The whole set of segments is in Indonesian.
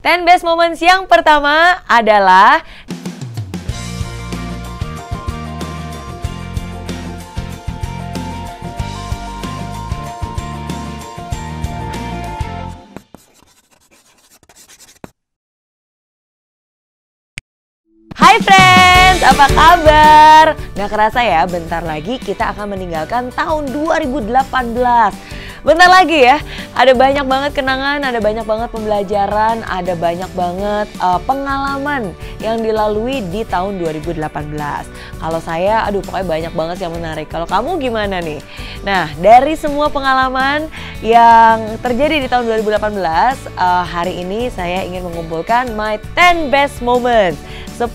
10 best moments yang pertama adalah Hai friends, apa kabar? Nggak kerasa ya, bentar lagi kita akan meninggalkan tahun 2018. Bentar lagi ya, ada banyak banget kenangan, ada banyak banget pembelajaran, ada banyak banget pengalaman yang dilalui di tahun 2018. Kalau saya, pokoknya banyak banget yang menarik. Kalau kamu gimana nih? Nah, dari semua pengalaman yang terjadi di tahun 2018, hari ini saya ingin mengumpulkan my 10 best moments. 10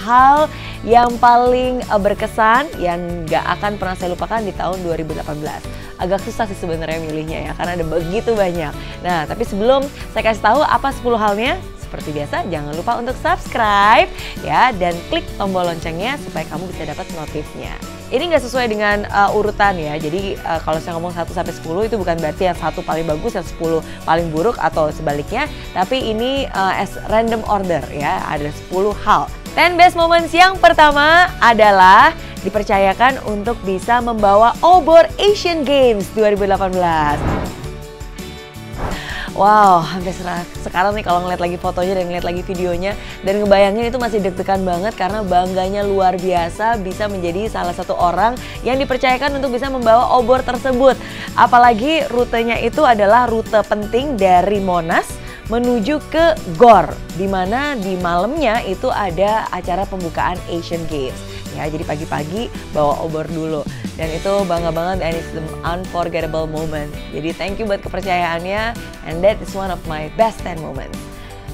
hal yang paling berkesan yang gak akan pernah saya lupakan di tahun 2018. Agak susah sih sebenarnya milihnya ya, karena ada begitu banyak. Nah, tapi sebelum saya kasih tahu apa 10 halnya, seperti biasa jangan lupa untuk subscribe ya, dan klik tombol loncengnya supaya kamu bisa dapat notifnya. Ini nggak sesuai dengan urutan ya, jadi kalau saya ngomong 1 sampai 10 itu bukan berarti yang 1 paling bagus, yang 10 paling buruk atau sebaliknya. Tapi ini as random order ya, ada 10 hal. 10 best moments yang pertama adalah dipercayakan untuk bisa membawa obor Asian Games 2018. Wow, sampai sekarang nih kalau ngeliat lagi fotonya dan ngeliat lagi videonya dan ngebayangin itu masih deg-degan banget karena bangganya luar biasa bisa menjadi salah satu orang yang dipercayakan untuk bisa membawa obor tersebut. Apalagi rutenya itu adalah rute penting dari Monas menuju ke GOR, di mana di malamnya itu ada acara pembukaan Asian Games. Ya, jadi pagi-pagi bawa obor dulu. Dan itu bangga banget, and it's the unforgettable moment. Jadi thank you buat kepercayaannya, and that is one of my best 10 moments.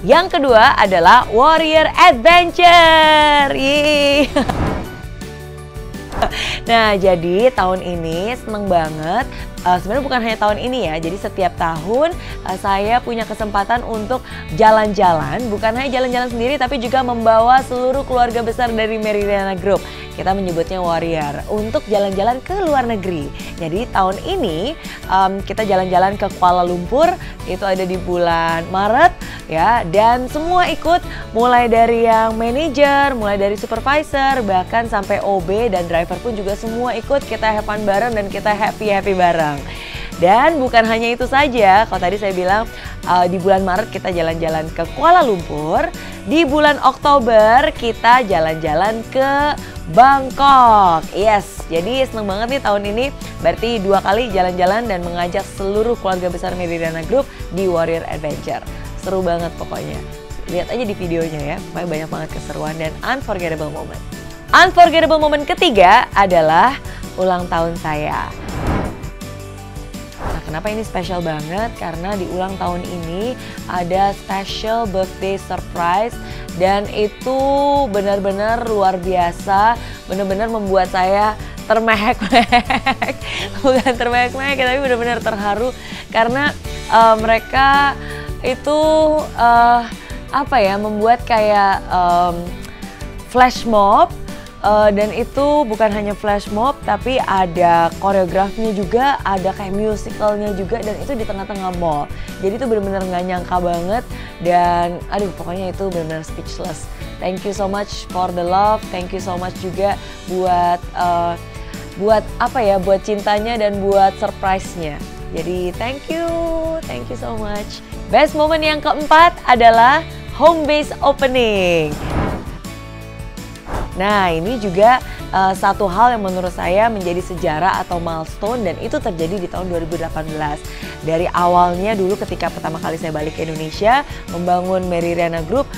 Yang kedua adalah Warrior Adventure. Yeay. Nah, jadi tahun ini seneng banget. Sebenarnya bukan hanya tahun ini ya, jadi setiap tahun saya punya kesempatan untuk jalan-jalan. Bukan hanya jalan-jalan sendiri, tapi juga membawa seluruh keluarga besar dari Meridiana Group. Kita menyebutnya Warrior, untuk jalan-jalan ke luar negeri. Jadi tahun ini kita jalan-jalan ke Kuala Lumpur, itu ada di bulan Maret ya. Dan semua ikut, mulai dari yang manajer, mulai dari supervisor, bahkan sampai OB dan driver pun juga semua ikut. Kita have fun bareng dan kita happy-happy bareng. Dan bukan hanya itu saja, kalau tadi saya bilang di bulan Maret kita jalan-jalan ke Kuala Lumpur, di bulan Oktober kita jalan-jalan ke Bangkok. Yes, jadi seneng banget nih tahun ini, berarti 2 kali jalan-jalan dan mengajak seluruh keluarga besar Meridiana Group di Warrior Adventure. Seru banget pokoknya, lihat aja di videonya ya, banyak banget keseruan dan unforgettable moment. Unforgettable moment ketiga adalah ulang tahun saya. Kenapa ini spesial banget? Karena di ulang tahun ini ada special birthday surprise dan itu benar-benar luar biasa, benar-benar membuat saya termehek-mehek. Bukan termehek-mehek, tapi benar-benar terharu karena mereka itu membuat kayak flash mob. Dan itu bukan hanya flash mob, tapi ada koreografnya juga, ada kayak musicalnya juga, dan itu di tengah-tengah mall. Jadi itu benar-benar nggak nyangka banget, dan pokoknya itu benar-benar speechless. Thank you so much for the love, thank you so much juga buat buat cintanya dan buat surprise-nya. Jadi thank you so much. Best moment yang keempat adalah home base opening. Nah, ini juga satu hal yang menurut saya menjadi sejarah atau milestone, dan itu terjadi di tahun 2018. Dari awalnya dulu ketika pertama kali saya balik ke Indonesia membangun Meridiana Group,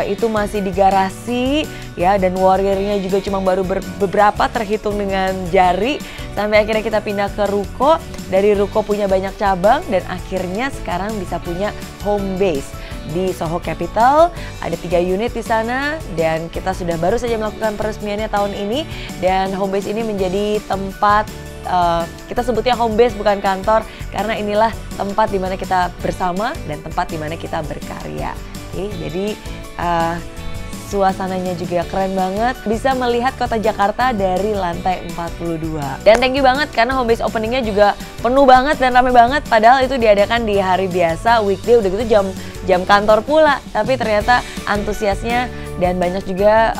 itu masih di garasi ya, dan Warrior-nya juga cuma baru beberapa terhitung dengan jari, sampai akhirnya kita pindah ke ruko. Dari ruko punya banyak cabang dan akhirnya sekarang bisa punya home base di Soho Capital. Ada 3 unit di sana dan kita sudah baru saja melakukan peresmiannya tahun ini. Dan home base ini menjadi tempat, kita sebutnya home base bukan kantor, karena inilah tempat dimana kita bersama dan tempat dimana kita berkarya. Oke, jadi suasananya juga keren banget, bisa melihat kota Jakarta dari lantai 42. Dan thank you banget karena home base openingnya juga penuh banget dan ramai banget, padahal itu diadakan di hari biasa, weekday, udah gitu jam kantor pula, tapi ternyata antusiasnya dan banyak juga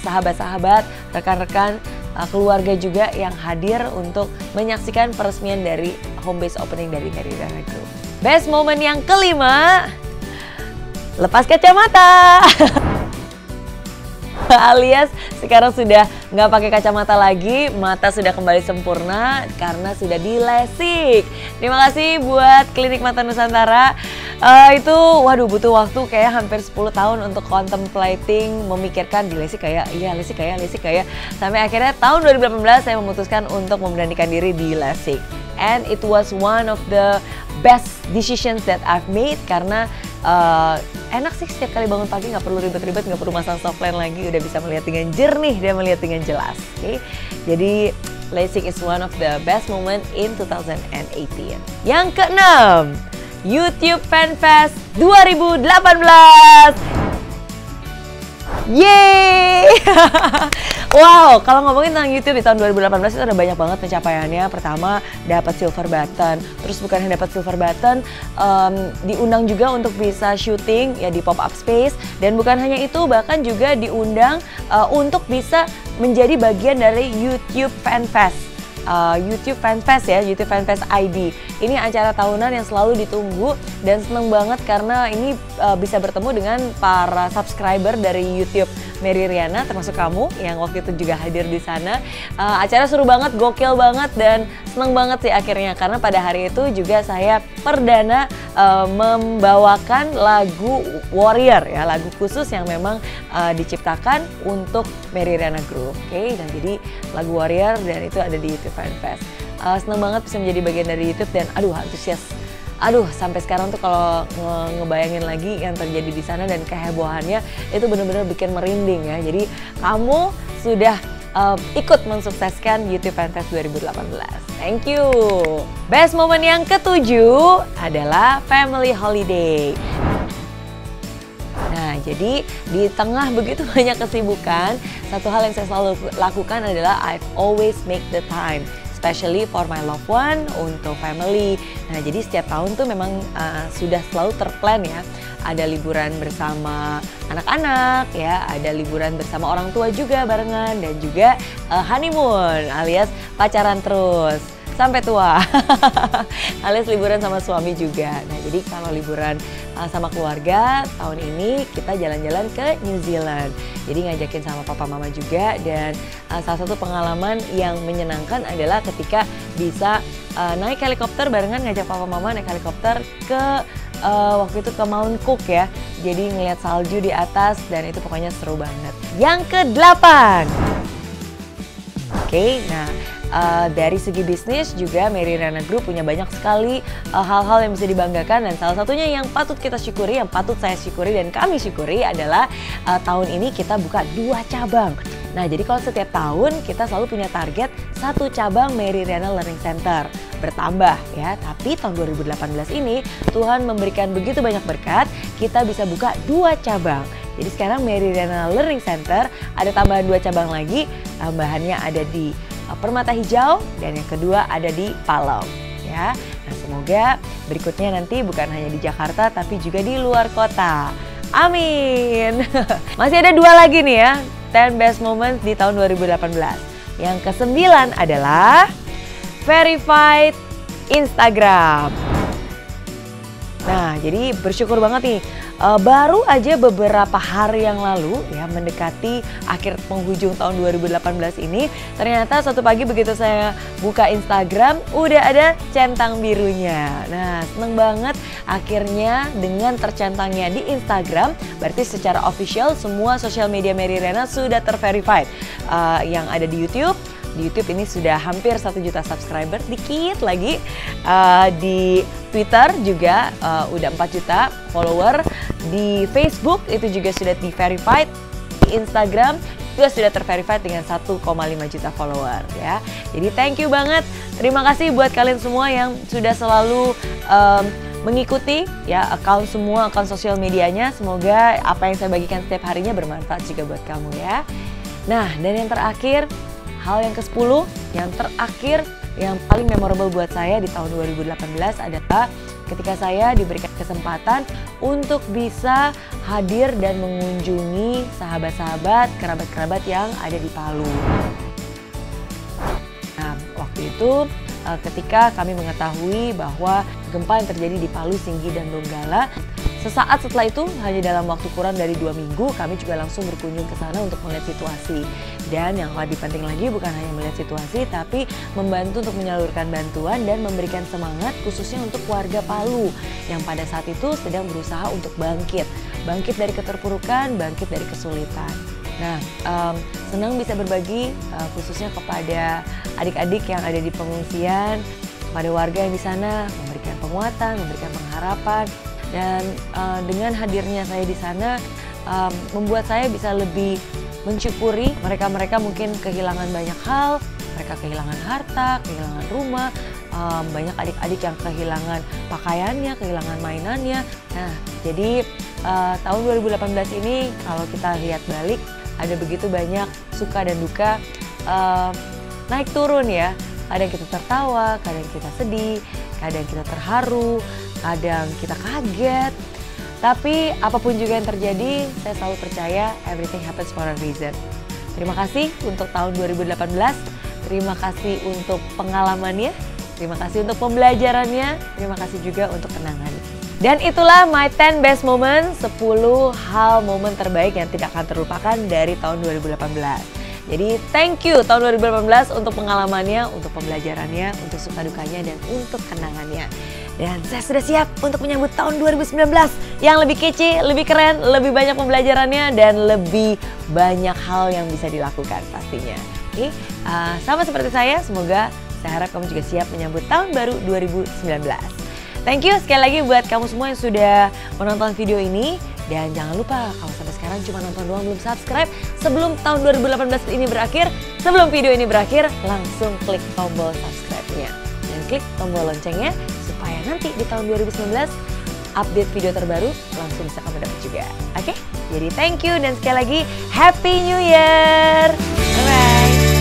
sahabat-sahabat, rekan-rekan, keluarga juga yang hadir untuk menyaksikan peresmian dari home base opening dari Meridiana Group. Best moment yang kelima, lepas kacamata. Alias sekarang sudah nggak pakai kacamata lagi, mata sudah kembali sempurna karena sudah dilesik. Terima kasih buat Klinik Mata Nusantara. Itu waduh butuh waktu kayak hampir 10 tahun untuk contemplating, memikirkan dilesik kayak, iya lesik kayak. Sampai akhirnya tahun 2018 saya memutuskan untuk memberanikan diri di lesik. And it was one of the best decisions that I've made karena enak sih setiap kali bangun pagi, nggak perlu ribet-ribet, nggak perlu masang softline lagi, udah bisa melihat dengan jernih dan melihat dengan jelas. Okay? Jadi LASIK is one of the best moment in 2018. Yang keenam, YouTube FanFest 2018. Yeay! Wow, kalau ngomongin tentang YouTube di tahun 2018 itu ada banyak banget pencapaiannya. Pertama, dapat silver button. Terus bukan hanya dapat silver button, diundang juga untuk bisa syuting ya di pop-up space. Dan bukan hanya itu, bahkan juga diundang untuk bisa menjadi bagian dari YouTube FanFest. YouTube FanFest ya, YouTube FanFest ID. Ini acara tahunan yang selalu ditunggu dan seneng banget karena ini bisa bertemu dengan para subscriber dari YouTube Meridiana, termasuk kamu yang waktu itu juga hadir di sana. Acara seru banget, gokil banget dan seneng banget sih akhirnya karena pada hari itu juga saya perdana membawakan lagu Warrior ya, lagu khusus yang memang diciptakan untuk Meridiana Group. Oke, dan jadi lagu Warrior dan itu ada di YouTube FanFest. Seneng banget bisa menjadi bagian dari YouTube dan aduh antusias. Aduh, sampai sekarang tuh kalau ngebayangin lagi yang terjadi di sana dan kehebohannya itu benar-benar bikin merinding ya. Jadi kamu sudah ikut mensukseskan YouTube FanFest 2018. Thank you. Best moment yang ketujuh adalah family holiday. Nah, jadi di tengah begitu banyak kesibukan, satu hal yang saya selalu lakukan adalah I've always make the time. Especially for my loved one, untuk family. Nah, jadi setiap tahun tuh memang sudah selalu terplan ya. Ada liburan bersama anak-anak ya, ada liburan bersama orang tua juga barengan, dan juga honeymoon alias pacaran terus sampai tua. Alias liburan sama suami juga. Nah, jadi kalau liburan sama keluarga tahun ini kita jalan-jalan ke New Zealand. Jadi ngajakin sama papa mama juga dan salah satu pengalaman yang menyenangkan adalah ketika bisa naik helikopter barengan, ngajak papa mama naik helikopter ke waktu itu ke Mount Cook ya. Jadi ngeliat salju di atas dan itu pokoknya seru banget. Yang ke-8. Oke, nah dari segi bisnis juga Meridiana Group punya banyak sekali hal-hal yang bisa dibanggakan dan salah satunya yang patut kita syukuri, yang patut saya syukuri dan kami syukuri adalah tahun ini kita buka 2 cabang. Nah, jadi kalau setiap tahun kita selalu punya target 1 cabang Meridiana Learning Center bertambah ya, tapi tahun 2018 ini Tuhan memberikan begitu banyak berkat, kita bisa buka 2 cabang. Jadi sekarang Meridiana Learning Center ada tambahan 2 cabang lagi, tambahannya ada di Permata Hijau dan yang kedua ada di Palem ya. Nah, semoga berikutnya nanti bukan hanya di Jakarta tapi juga di luar kota. Amin. Masih ada 2 lagi nih ya, 10 best moments di tahun 2018. Yang ke-9 adalah verified Instagram. Nah, jadi bersyukur banget nih. Baru aja beberapa hari yang lalu ya, mendekati akhir penghujung tahun 2018 ini, ternyata suatu pagi begitu saya buka Instagram udah ada centang birunya. Nah, seneng banget akhirnya dengan tercentangnya di Instagram, berarti secara official semua sosial media Meridiana sudah terverified. Yang ada di YouTube ini sudah hampir 1 juta subscriber, dikit lagi. Di Twitter juga udah 4 juta follower. Di Facebook itu juga sudah di-verified. Di Instagram juga sudah terverified dengan 1,5 juta follower ya. Jadi thank you banget. Terima kasih buat kalian semua yang sudah selalu mengikuti ya account sosial medianya. Semoga apa yang saya bagikan setiap harinya bermanfaat juga buat kamu ya. Nah, dan yang terakhir, hal yang ke-10, yang terakhir, yang paling memorable buat saya di tahun 2018 adalah ketika saya diberikan kesempatan untuk bisa hadir dan mengunjungi sahabat-sahabat, kerabat-kerabat yang ada di Palu. Nah, waktu itu ketika kami mengetahui bahwa gempa yang terjadi di Palu, Singgi, dan Donggala, sesaat setelah itu, hanya dalam waktu kurang dari 2 minggu, kami juga langsung berkunjung ke sana untuk melihat situasi. Dan yang lebih penting lagi bukan hanya melihat situasi, tapi membantu untuk menyalurkan bantuan dan memberikan semangat khususnya untuk warga Palu yang pada saat itu sedang berusaha untuk bangkit dari keterpurukan, bangkit dari kesulitan. Nah, senang bisa berbagi khususnya kepada adik-adik yang ada di pengungsian, kepada warga yang di sana, memberikan penguatan, memberikan pengharapan. Dan dengan hadirnya saya di sana membuat saya bisa lebih mensyukuri mereka mungkin kehilangan banyak hal, mereka kehilangan harta, kehilangan rumah, banyak adik-adik yang kehilangan pakaiannya, kehilangan mainannya. Nah, jadi tahun 2018 ini kalau kita lihat balik ada begitu banyak suka dan duka, naik turun ya. Kadang kita tertawa, kadang kita sedih, kadang kita terharu, kadang kita kaget. Tapi apapun juga yang terjadi, saya selalu percaya everything happens for a reason. Terima kasih untuk tahun 2018, terima kasih untuk pengalamannya, terima kasih untuk pembelajarannya, terima kasih juga untuk kenangannya. Dan itulah my 10 best moment, 10 hal momen terbaik yang tidak akan terlupakan dari tahun 2018. Jadi thank you tahun 2018 untuk pengalamannya, untuk pembelajarannya, untuk suka dukanya, dan untuk kenangannya. Dan saya sudah siap untuk menyambut tahun 2019 yang lebih kece, lebih keren, lebih banyak pembelajarannya, dan lebih banyak hal yang bisa dilakukan pastinya. Oke, sama seperti saya harap kamu juga siap menyambut tahun baru 2019. Thank you sekali lagi buat kamu semua yang sudah menonton video ini. Dan jangan lupa, kalau sampai sekarang cuma nonton doang belum subscribe, sebelum tahun 2018 ini berakhir, sebelum video ini berakhir, langsung klik tombol subscribe-nya. Dan klik tombol loncengnya, supaya nanti di tahun 2019, update video terbaru langsung bisa kamu dapat juga. Oke? Jadi thank you, dan sekali lagi, Happy New Year! Bye-bye!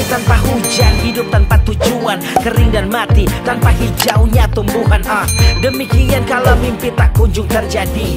Tanpa hujan, hidup tanpa tujuan, kering dan mati tanpa hijaunya tumbuhan. Demikian kalau mimpi tak kunjung terjadi.